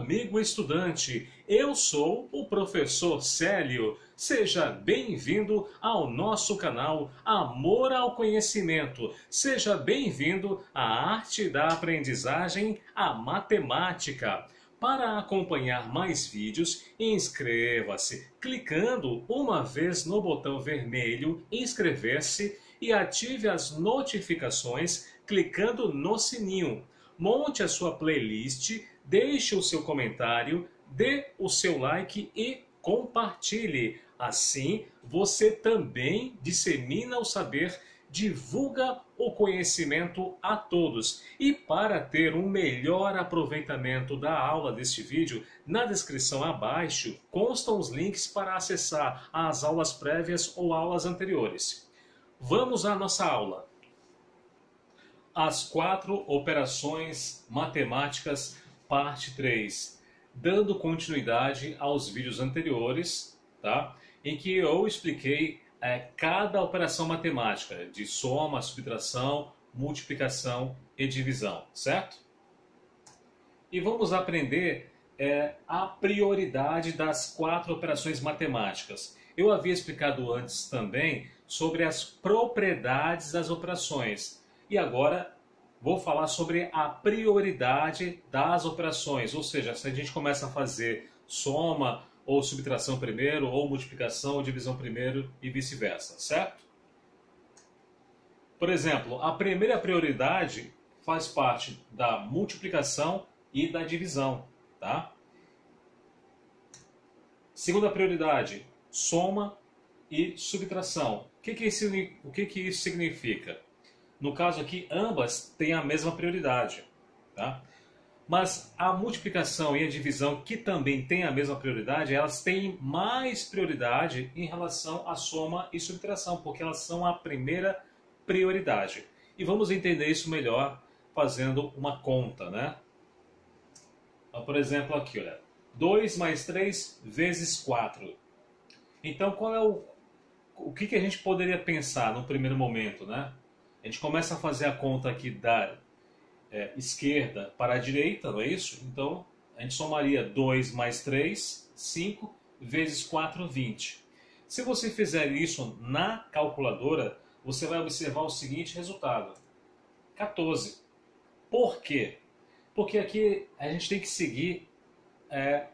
amigo estudante, eu sou o professor Célio. Seja bem-vindo ao nosso canal Amor ao Conhecimento. Seja bem-vindo à arte da aprendizagem, a matemática. Para acompanhar mais vídeos, inscreva-se clicando uma vez no botão vermelho inscrever-se e ative as notificações clicando no sininho. Monte a sua playlist, deixe o seu comentário, dê o seu like e compartilhe. Assim, você também dissemina o saber, divulga o conhecimento a todos. E para ter um melhor aproveitamento da aula deste vídeo, na descrição abaixo constam os links para acessar as aulas prévias ou aulas anteriores. Vamos à nossa aula. As 4 operações matemáticas, parte 3. Dando continuidade aos vídeos anteriores, tá? Em que eu expliquei cada operação matemática, de soma, subtração, multiplicação e divisão, certo? E vamos aprender a prioridade das 4 operações matemáticas. Eu havia explicado antes também sobre as propriedades das operações. E agora vou falar sobre a prioridade das operações, ou seja, se a gente começa a fazer soma ou subtração primeiro, ou multiplicação ou divisão primeiro e vice-versa, certo? Por exemplo, a primeira prioridade faz parte da multiplicação e da divisão, tá? Segunda prioridade, soma e subtração. O que isso significa? No caso aqui, ambas têm a mesma prioridade, tá? Mas a multiplicação e a divisão, que também têm a mesma prioridade, elas têm mais prioridade em relação à soma e subtração, porque elas são a primeira prioridade. E vamos entender isso melhor fazendo uma conta, né? Então, por exemplo, aqui, olha, 2 mais 3 vezes 4. Então, qual é o que a gente poderia pensar no primeiro momento, né? A gente começa a fazer a conta aqui da esquerda para a direita, não é isso? Então, a gente somaria 2 mais 3, 5, vezes 4, 20. Se você fizer isso na calculadora, você vai observar o seguinte resultado: 14. Por quê? Porque aqui a gente tem que seguir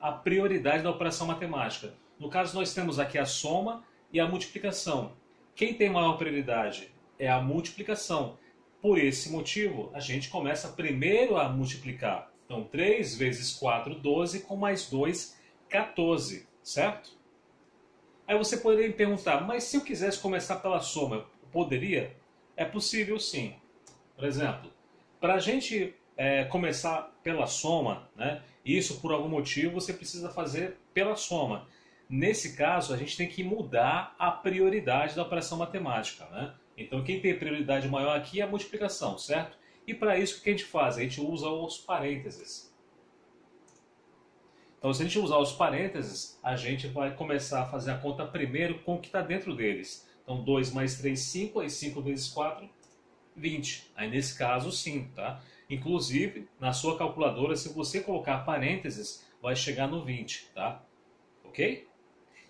a prioridade da operação matemática. No caso, nós temos aqui a soma e a multiplicação. Quem tem maior prioridade é a multiplicação. Por esse motivo, a gente começa primeiro a multiplicar. Então, 3 vezes 4, 12, com mais 2, 14, certo? Aí você poderia me perguntar, mas se eu quisesse começar pela soma, eu poderia? É possível sim. Por exemplo, para a gente começar pela soma, né, isso por algum motivo você precisa fazer pela soma. Nesse caso, a gente tem que mudar a prioridade da operação matemática, né? Então, quem tem prioridade maior aqui é a multiplicação, certo? E para isso, o que a gente faz? A gente usa os parênteses. Então, se a gente usar os parênteses, a gente vai começar a fazer a conta primeiro com o que está dentro deles. Então, 2 mais 3, 5, aí 5 vezes 4, 20. Aí, nesse caso, sim, tá? Inclusive, na sua calculadora, se você colocar parênteses, vai chegar no 20, tá? Ok?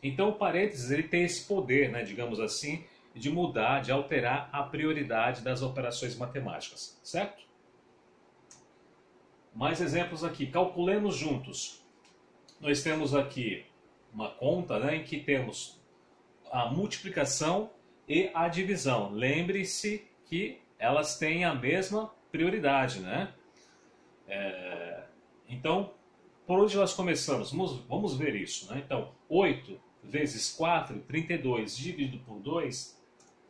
Então, o parênteses ele tem esse poder, né, digamos assim, de mudar, de alterar a prioridade das operações matemáticas, certo? Mais exemplos aqui. Calculemos juntos. Nós temos aqui uma conta, né, em que temos a multiplicação e a divisão. Lembre-se que elas têm a mesma prioridade, né? Então, por onde nós começamos? Vamos ver isso, né? Então, 8 vezes 4, 32, dividido por 2,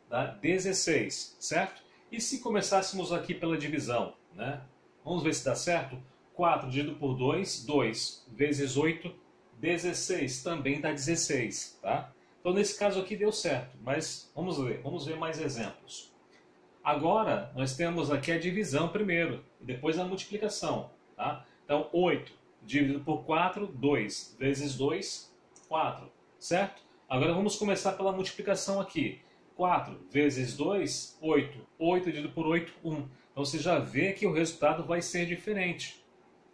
dá 16, certo? E se começássemos aqui pela divisão, né? Vamos ver se dá certo? 4 dividido por 2, 2 vezes 8, 16, também dá 16, tá? Então, nesse caso aqui deu certo, mas vamos ver mais exemplos. Agora, nós temos aqui a divisão primeiro, e depois a multiplicação, tá? Então, 8 dividido por 4, 2 vezes 2, 4, certo? Agora vamos começar pela multiplicação aqui. 4 vezes 2, 8. 8 dividido por 8, 1. Então você já vê que o resultado vai ser diferente,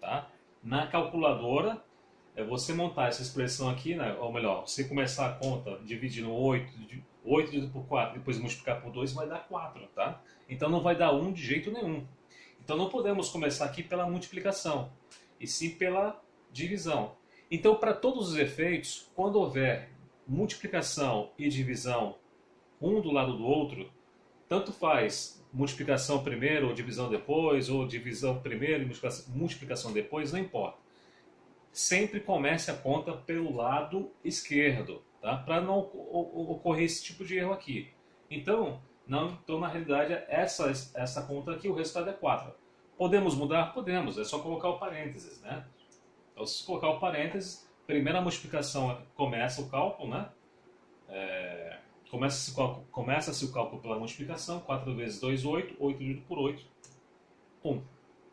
tá? na calculadora, você montar essa expressão aqui, né? Ou melhor, você começar a conta dividindo 8 dividido por 4, depois multiplicar por 2, vai dar 4, tá? Então não vai dar 1 de jeito nenhum. Então não podemos começar aqui pela multiplicação, e sim pela divisão. Então, para todos os efeitos, quando houver multiplicação e divisão um do lado do outro, tanto faz multiplicação primeiro ou divisão depois, ou divisão primeiro e multiplicação depois, não importa. Sempre comece a conta pelo lado esquerdo, tá? Para não ocorrer esse tipo de erro aqui. Então na realidade, essa conta aqui, o resultado é 4. Podemos mudar? Podemos, é só colocar o parênteses, né? Então, se colocar o parênteses, primeira multiplicação começa o cálculo, né? Começa-se o cálculo pela multiplicação, 4 vezes 2, 8, 8 dividido por 8, 1.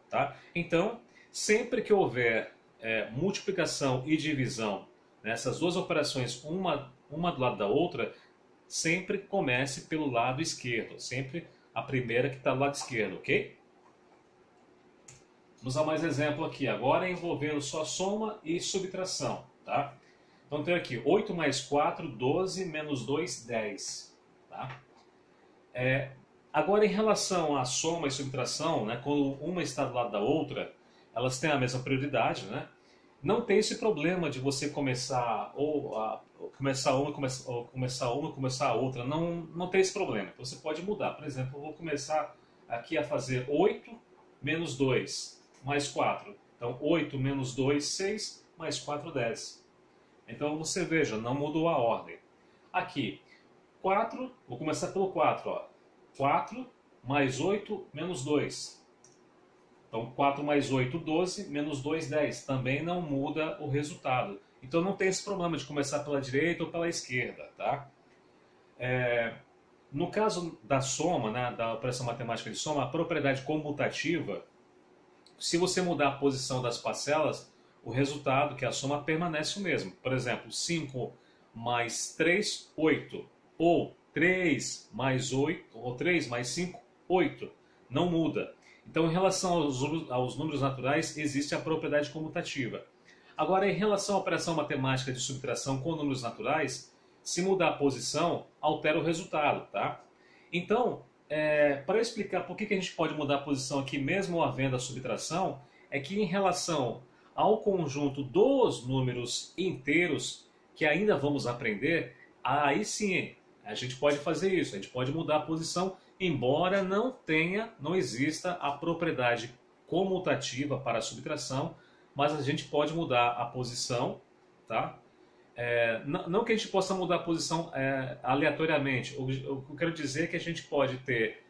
Tá? Então, sempre que houver multiplicação e divisão nessas duas operações, uma do lado da outra, sempre comece pelo lado esquerdo, sempre a primeira que está do lado esquerdo, ok? Vamos a mais exemplo aqui, agora envolvendo só soma e subtração, tá? Então tem aqui 8 mais 4, 12, menos 2, 10. Tá? Agora em relação à soma e subtração, né, quando uma está do lado da outra, elas têm a mesma prioridade, né? Não tem esse problema de você começar começar uma e começar a outra. Não tem esse problema. Você pode mudar. Por exemplo, eu vou começar aqui a fazer 8 menos 2 mais 4. Então 8 menos 2, 6, mais 4, 10. Então você veja, não mudou a ordem. Aqui, 4, vou começar pelo 4. Ó. 4 mais 8 menos 2. Então 4 mais 8, 12, menos 2, 10. Também não muda o resultado. Então não tem esse problema de começar pela direita ou pela esquerda. Tá? No caso da soma, né, da operação matemática de soma, a propriedade comutativa, se você mudar a posição das parcelas, o resultado, que é a soma, permanece o mesmo. Por exemplo, 5 mais 3, 8. Ou 3 mais 8, ou 3 mais 5, 8. Não muda. Então, em relação aos números naturais, existe a propriedade comutativa. Agora, em relação à operação matemática de subtração com números naturais, se mudar a posição, altera o resultado. Tá? Então, para explicar por que a gente pode mudar a posição aqui, mesmo havendo a subtração, é que em relação ao conjunto dos números inteiros, que ainda vamos aprender, aí sim a gente pode fazer isso, a gente pode mudar a posição, embora não exista a propriedade comutativa para a subtração, mas a gente pode mudar a posição, tá? Não que a gente possa mudar a posição aleatoriamente, o que eu quero dizer é que a gente pode ter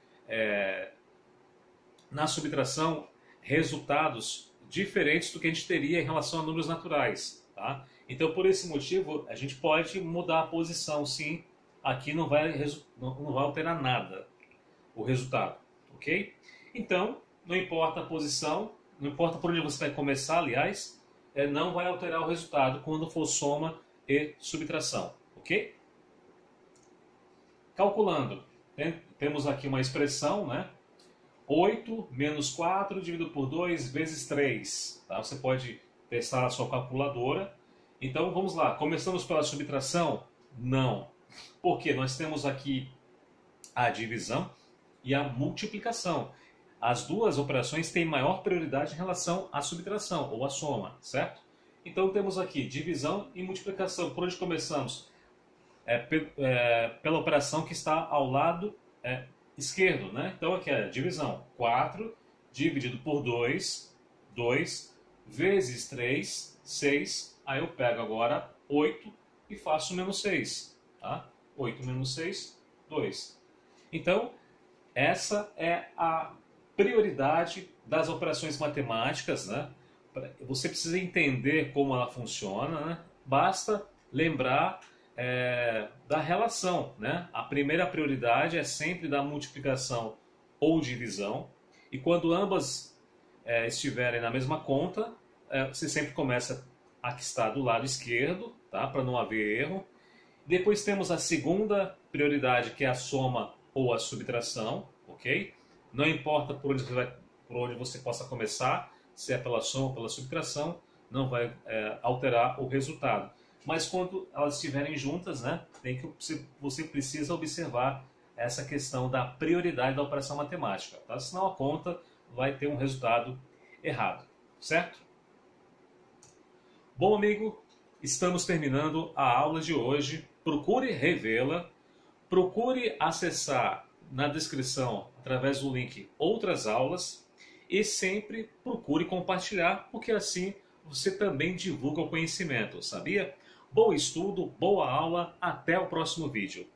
na subtração resultados diferentes do que a gente teria em relação a números naturais. Tá? Então, por esse motivo, a gente pode mudar a posição, sim. Aqui não vai alterar nada o resultado. Ok? Então, não importa a posição, não importa por onde você vai começar, aliás, não vai alterar o resultado quando for soma e subtração. Ok? Calculando, temos aqui uma expressão, né? 8 menos 4 dividido por 2 vezes 3. Tá? Você pode testar na sua calculadora. Então vamos lá, começamos pela subtração? Não. Porque nós temos aqui a divisão e a multiplicação. As duas operações têm maior prioridade em relação à subtração ou à soma, certo? Então temos aqui divisão e multiplicação. Por onde começamos? Pela operação que está ao lado esquerdo, né? Então aqui é a divisão. 4 dividido por 2, 2 vezes 3, 6. Aí eu pego agora 8 e faço menos 6. Tá? 8 menos 6, 2. Então, essa é a prioridade das operações matemáticas, né? Você precisa entender como ela funciona, né? Basta lembrar da relação, né? A primeira prioridade é sempre da multiplicação ou divisão, e quando ambas estiverem na mesma conta, você sempre começa a que está do lado esquerdo, tá? Para não haver erro. Depois temos a segunda prioridade, que é a soma ou a subtração, ok? Não importa por onde você possa começar, se é pela soma ou pela subtração, não vai alterar o resultado. Mas quando elas estiverem juntas, né, você precisa observar essa questão da prioridade da operação matemática, tá? Senão a conta vai ter um resultado errado, certo? Bom, amigo, estamos terminando a aula de hoje. Procure revê-la, procure acessar na descrição, através do link, outras aulas e sempre procure compartilhar, porque assim você também divulga o conhecimento, sabia? Bom estudo, boa aula, até o próximo vídeo.